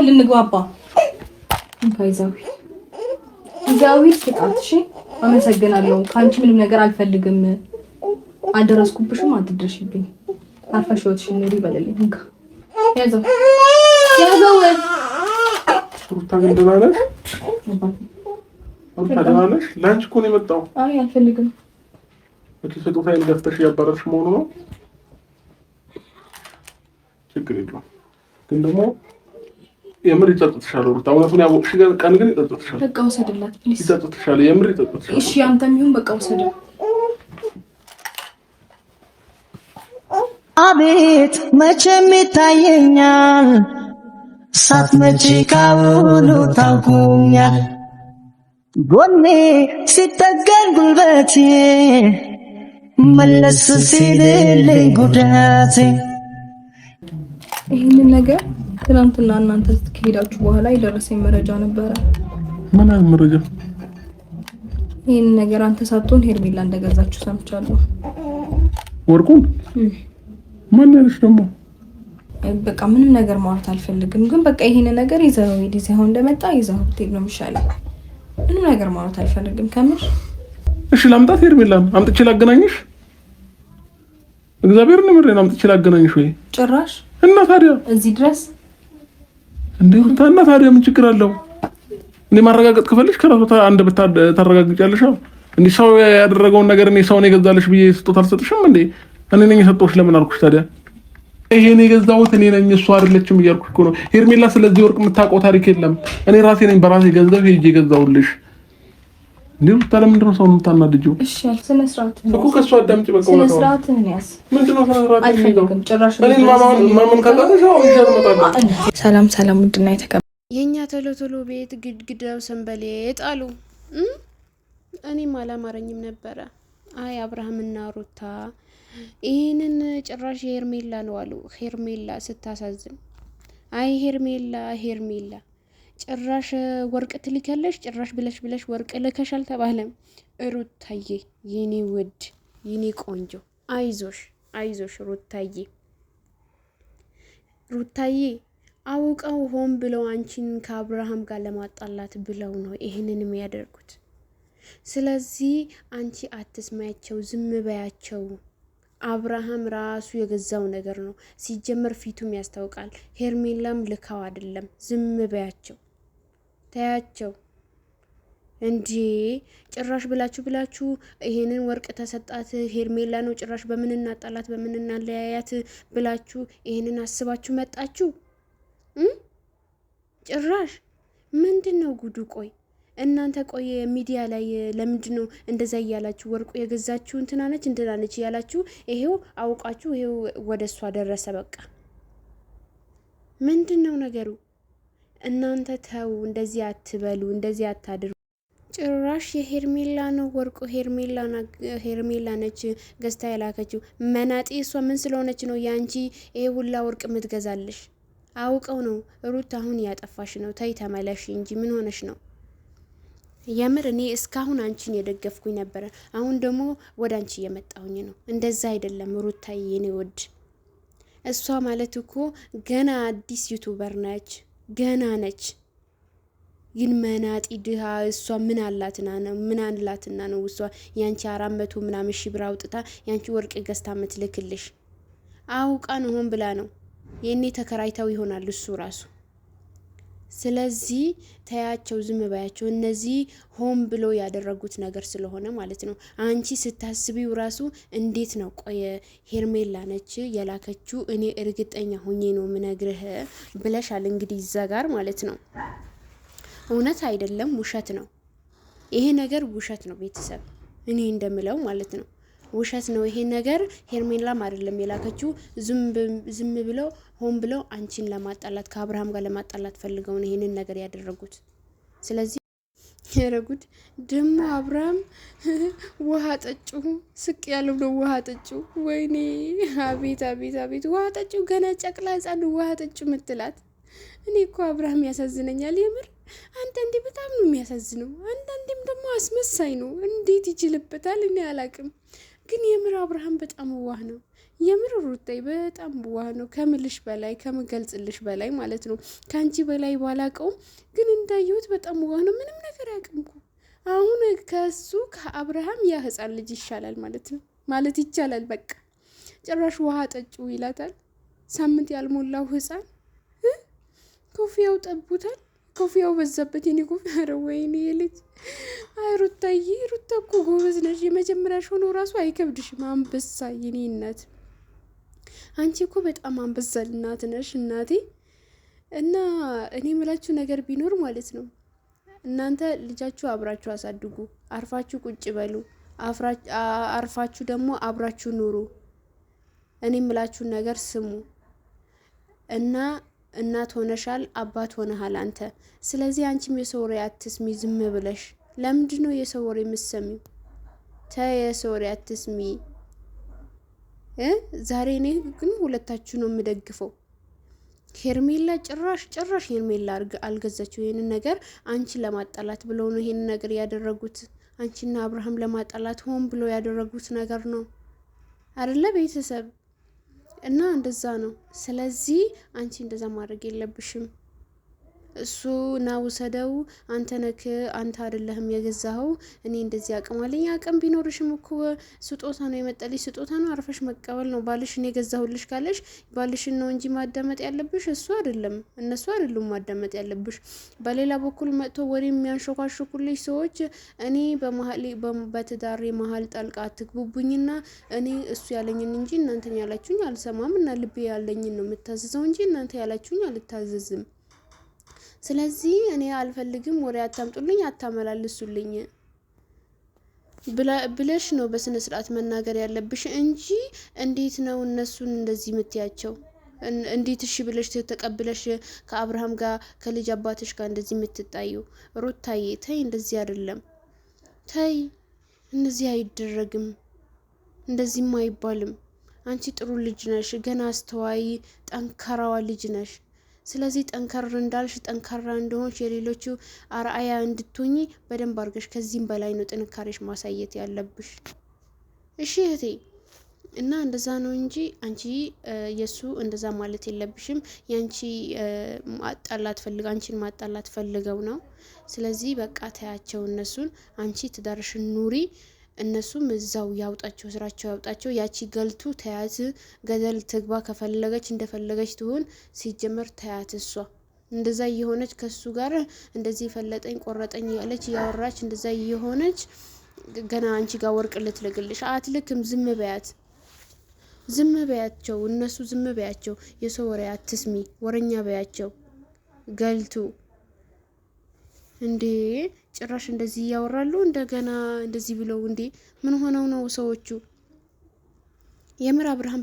ተረጋግተን ልንግባባ። ይዛዊ ስጣትሽ አመሰግናለሁ። ካንቺ ምንም ነገር አልፈልግም። አልደረስኩብሽም፣ አትድረሽብኝ። አርፈሽ ወጥሽኝ ኑሪ በለልኝ። እንካ ያዘው ሩታ ግን ደህና ነሽ? ሩታ ደህና ነሽ? ላንቺ እኮ ነው የመጣው። አይ አልፈልግም። ስጦታዬን ገፍተሽ ያባረርሽ መሆኑ ነው። ችግር የለውም ግን ደግሞ የምር ይጸጥትሻል ሩታ። እውነቱን ያወቅሽ ቀን ግን ይጸጥትሻል። በቃ ወሰድላት ፕሊዝ። ይጸጥትሻል፣ የምር ይጸጥትሻል። እሺ አንተም ይሁን በቃ ወሰድ። አቤት መቼም ይታየኛል ሳትመጪ ካሁኑ ታውቁኛል። ጎኔ ሲጠገን ጉልበቴ መለስ ሲልልኝ ጉዳቴ። ይህንን ነገር ትናንትና እናንተ ከሄዳችሁ በኋላ የደረሰኝ መረጃ ነበረ። ምን አይነት መረጃ? ይህን ነገር አንተ ሳትሆን ሄርሜላ እንደገዛችሁ ሰምቻለሁ። ወርቁን ማን ያለሽ ደግሞ? በቃ ምንም ነገር ማውራት አልፈልግም፣ ግን በቃ ይሄን ነገር ይዘው ሄድ። ይዘው እንደመጣ ይዘው ብትሄድ ነው የሚሻለው። ምንም ነገር ማውራት አልፈልግም ከምር። እሺ ላምጣት ሄርሜላን አምጥቼ ላገናኝሽ። እግዚአብሔርን ምሬን አምጥቼ ላገናኝሽ ወይ ጭራሽ። እና ታዲያ እዚህ ድረስ እንዴ? እና ታዲያ ምን ችግር አለው? እኔ ማረጋገጥ ከፈልሽ ከራስዎታ አንድ ታረጋግጫለሽ። እንዴ ሰው ያደረገውን ነገር እኔ ሰው ነው የገዛልሽ ብዬ ስጦታ አልሰጥሽም እንዴ? እኔ ነኝ የሰጠሁሽ ለምን አልኩሽ ታዲያ? ይሄን የገዛሁት እኔ ነኝ እሷ አይደለችም እያልኩሽ እኮ ነው። ሄርሜላ ስለዚህ ወርቅ የምታውቀው ታሪክ የለም። እኔ ራሴ ነኝ በራሴ ገንዘብ ሄጄ የገዛሁልሽ። እንዴ ታዲያ ምንድን ነው ሰው የምታናድጂው? እሺ ስነ ስርዓት እኮ ከእሷ አዳምጪ። በቃ ስነ ስርዓት ነው ያስ ምንድን ነው ስነ ስርዓት? አልፈልግም ጭራሽ። እኔን ማመን ካቃተሽ አሁን ይጀምራል። ሰላም ውድና የተከበረ የኛ ቶሎ ቤት ግድግዳው ሰንበሌጥ አሉ። እኔም አላማረኝም ነበረ። አይ አብርሃምና ሩታ ይህንን ጭራሽ ሄርሜላ ነው አሉ። ሄርሜላ ስታሳዝን። አይ ሄርሜላ ጭራሽ ወርቅ ትልካለሽ፣ ጭራሽ ብለሽ ወርቅ ልከሻል ተባለም። ሩታዬ የኔ ውድ የኔ ቆንጆ አይዞሽ ሩታዬ አውቀው ሆን ብለው አንቺን ከአብርሃም ጋር ለማጣላት ብለው ነው ይህንን የሚያደርጉት። ስለዚህ አንቺ አትስማያቸው፣ ዝም በያቸው። አብርሃም ራሱ የገዛው ነገር ነው ሲጀመር፣ ፊቱም ያስታውቃል። ሄርሜላም ልካው አይደለም። ዝም በያቸው፣ ተያቸው። እንዴ ጭራሽ ብላችሁ ይሄንን ወርቅ ተሰጣት ሄርሜላ ነው ጭራሽ በምን እናጣላት በምን እናለያያት ብላችሁ ይሄንን አስባችሁ መጣችሁ። ጭራሽ ምንድነው ጉዱ? ቆይ እናንተ ሚዲያ ላይ ለምንድነው እንደዛ እያላችሁ ወርቁ የገዛችሁ እንትናነች እንትናነች እያላችሁ ይሄው አውቃችሁ ይሄው ወደሷ ደረሰ። በቃ ምንድነው ነገሩ? እናንተ ተው፣ እንደዚህ አትበሉ፣ እንደዚህ አታድርጉ። ጭራሽ የሄርሜላ ነው ወርቁ፣ ሄርሜላ ነች ገዝታ ያላከችው። መናጤ እሷ ምን ስለሆነች ነው ያንቺ ይሄ ሁላ ወርቅ የምትገዛልሽ? አውቀው ነው። ሩት አሁን ያጠፋሽ ነው። ተይ ተመለሽ እንጂ ምን ሆነሽ ነው? የምር እኔ እስካሁን አንቺን የደገፍኩኝ ነበረ። አሁን ደግሞ ወደ አንቺ እየመጣሁኝ ነው። እንደዛ አይደለም ሩታዬ የኔ ውድ። እሷ ማለት እኮ ገና አዲስ ዩቱበር ነች፣ ገና ነች። ግን መናጢ ድሃ እሷ ምን አላትና ነው እሷ ያንቺ 400 ምናምን ሺህ ብር አውጥታ ያንቺ ወርቅ ገዝታ ምትልክልሽ? አውቃ ነው፣ ሆን ብላ ነው። የኔ ተከራይታው ይሆናል እሱ ራሱ። ስለዚህ ተያቸው፣ ዝም ባያቸው። እነዚህ ሆን ብሎ ያደረጉት ነገር ስለሆነ ማለት ነው። አንቺ ስታስቢው ራሱ እንዴት ነው ቆየ ሄርሜላ ነች የላከችው እኔ እርግጠኛ ሆኜ ነው ምነግርህ ብለሻል። እንግዲህ ይዘጋር ማለት ነው። እውነት አይደለም ውሸት ነው። ይሄ ነገር ውሸት ነው ቤተሰብ፣ እኔ እንደምለው ማለት ነው ውሸት ነው ይሄ ነገር። ሄርሜላም አይደለም የላከችው፣ ዝም ብለው ሆን ብለው አንቺን ለማጣላት ከአብርሃም ጋር ለማጣላት ፈልገው ነው ይሄንን ነገር ያደረጉት። ስለዚህ ያረጉት ደግሞ አብርሃም ውሃ ጠጩ ስቅ ያለው ነው። ውሃ ጠጩ፣ ወይኔ አቤት ውሃ ጠጩ። ገና ጨቅላ ህጻን ውሃ ጠጩ ምትላት። እኔ እኮ አብርሃም ያሳዝነኛል የምር። አንዳንዴ በጣም ነው የሚያሳዝነው፣ አንዳንዴም ደግሞ አስመሳይ ነው። እንዴት ይችልበታል? እኔ አላቅም። ግን የምር አብርሃም በጣም ዋህ ነው የምር ሩታዬ በጣም ዋህ ነው ከምልሽ በላይ ከምገልጽልሽ በላይ ማለት ነው። ከአንቺ በላይ ባላቀውም ግን እንዳየሁት በጣም ዋህ ነው። ምንም ነገር አያውቅም። አሁን ከሱ ከአብርሃም ያ ህፃን ልጅ ይሻላል ማለት ነው ማለት ይቻላል። በቃ ጭራሽ ውሃ ጠጩ ይላታል። ሳምንት ያልሞላው ህፃን ኮፊያው ጠቡታል። ኮፊያው በዛበት የኔ ኮፊያ። ኧረ ወይኔ ልጅ። አይ ሩታዬ፣ ሩታ እኮ ጎበዝ ነሽ። የመጀመሪያሽ ሆኖ ራሱ አይከብድሽም። አንበሳ የኔ እናት፣ አንቺ እኮ በጣም አንበሳ እናት ነሽ እናቴ። እና እኔ የምላችሁ ነገር ቢኖር ማለት ነው እናንተ ልጃችሁ አብራችሁ አሳድጉ፣ አርፋችሁ ቁጭ በሉ፣ አርፋችሁ ደግሞ አብራችሁ ኑሩ። እኔ የምላችሁን ነገር ስሙ እና እናት ሆነሻል፣ አባት ሆነሃል አንተ። ስለዚህ አንቺም የሰው ወሬ አትስሚ ዝም ብለሽ። ለምንድን ነው የሰው ወሬ የምትሰሚው? ተይ የሰው ወሬ አትስሚ። ዛሬ እኔ ግን ሁለታችሁ ነው የምደግፈው። ሄርሜላ ጭራሽ ሄርሜላ አልገዛችው። ይሄንን ነገር አንቺን ለማጣላት ብለው ነው ይሄንን ነገር ያደረጉት። አንቺና አብርሃም ለማጣላት ሆን ብለው ያደረጉት ነገር ነው አይደለ ቤተሰብ? እና እንደዛ ነው። ስለዚህ አንቺ እንደዛ ማድረግ የለብሽም። እሱ ና ውሰደው፣ አንተ ነክ አንተ አይደለህም የገዛኸው። እኔ እንደዚህ አቅም አለኝ። አቅም ቢኖርሽም እኮ ስጦታ ነው የመጣልሽ፣ ስጦታ ነው፣ አርፈሽ መቀበል ነው። ባልሽን የገዛሁልሽ ካለሽ ባልሽን ነው እንጂ ማዳመጥ ያለብሽ እሱ አይደለም፣ እነሱ አይደሉም ማዳመጥ ያለብሽ። በሌላ በኩል መጥቶ ወሬ የሚያንሾካሹኩልሽ ሰዎች እኔ በትዳሬ መሀል ጣልቃ አትግቡብኝና እኔ እሱ ያለኝን እንጂ እናንተን ያላችሁኝ አልሰማም እና ልቤ ያለኝን ነው የምታዘዘው እንጂ እናንተ ያላችሁኝ አልታዘዝም። ስለዚህ እኔ አልፈልግም፣ ወሬ አታምጡልኝ፣ አታመላልሱልኝ ብለሽ ነው በስነ ስርዓት መናገር ያለብሽ እንጂ እንዴት ነው እነሱን እንደዚህ የምትያቸው? እንዴት እሺ ብለሽ ተቀብለሽ ከአብርሃም ጋር ከልጅ አባትሽ ጋር እንደዚህ የምትጣዩ? ሩታዬ ተይ፣ እንደዚህ አይደለም። ተይ፣ እንደዚህ አይደረግም፣ እንደዚህም አይባልም። አንቺ ጥሩ ልጅ ነሽ፣ ገና አስተዋይ ጠንካራዋ ልጅ ነሽ። ስለዚህ ጠንከር እንዳልሽ ጠንካራ እንደሆንሽ የሌሎቹ አርአያ እንድትሆኚ በደንብ አድርገሽ ከዚህም በላይ ነው ጥንካሬሽ ማሳየት ያለብሽ። እሺ እህቴ። እና እንደዛ ነው እንጂ አንቺ የሱ እንደዛ ማለት የለብሽም። ያንቺ አንቺን ማጣላት ፈልገው ነው። ስለዚህ በቃ ታያቸው እነሱን። አንቺ ትዳርሽን ኑሪ። እነሱም እዛው ያውጣቸው፣ ስራቸው ያውጣቸው። ያቺ ገልቱ ተያት፣ ገደል ትግባ። ከፈለገች እንደፈለገች ትሆን። ሲጀመር ተያት። እሷ እንደዛ እየሆነች ከሱ ጋር እንደዚህ ፈለጠኝ ቆረጠኝ ያለች ያወራች እንደዛ እየሆነች ገና አንቺ ጋር ወርቅ ልትልግልሽ አትልክም። ዝም በያት፣ ዝም በያቸው። እነሱ ዝም በያቸው። የሰው ወሬ አትስሚ፣ ወረኛ በያቸው። ገልቱ እንዴ ጭራሽ እንደዚህ ያወራሉ እንደገና እንደዚህ ብለው እንዴ ምን ሆነው ነው ሰዎቹ? የምር አብርሃም